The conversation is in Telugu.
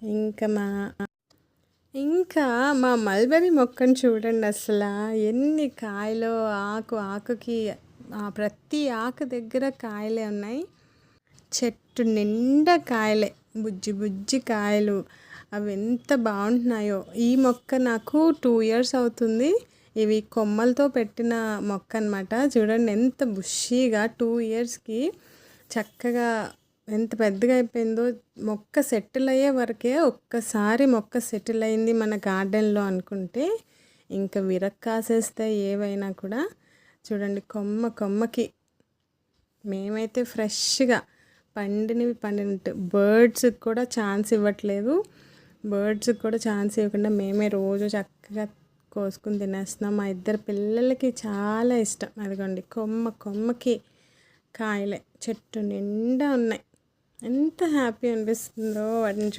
ఇంకా మా ఇంకా మా మల్బరీ మొక్కను చూడండి అసలు ఎన్ని కాయలు ఆకుకి ప్రతి ఆకు దగ్గర కాయలే ఉన్నాయి. చెట్టు నిండా కాయలే, బుజ్జి బుజ్జి కాయలు. అవి ఎంత బాగుంటున్నాయో. ఈ మొక్క నాకు 2 ఇయర్స్ అవుతుంది. ఇవి కొమ్మలతో పెట్టిన మొక్క అనమాట. చూడండి ఎంత బుషీగా 2 ఇయర్స్కి చక్కగా ఎంత పెద్దగా అయిపోయిందో. మొక్క సెటిల్ అయ్యే వరకే ఒక్కసారి మొక్క సెటిల్ అయింది మన గార్డెన్లో అనుకుంటే ఇంకా విరక్కాసేస్తాయి ఏవైనా కూడా. చూడండి కొమ్మకి మేమైతే ఫ్రెష్గా పండినట్టు బర్డ్స్కి కూడా ఛాన్స్ ఇవ్వట్లేదు. బర్డ్స్కి కూడా ఛాన్స్ ఇవ్వకుండా మేమే రోజు చక్కగా కోసుకుని తినేస్తున్నాం. మా ఇద్దరు పిల్లలకి చాలా ఇష్టం. అదిగోండి కొమ్మకి కాయలే చెట్టు నిండా ఉన్నాయి. ఎంత హ్యాపీ అనిపిస్తుందో వాటిని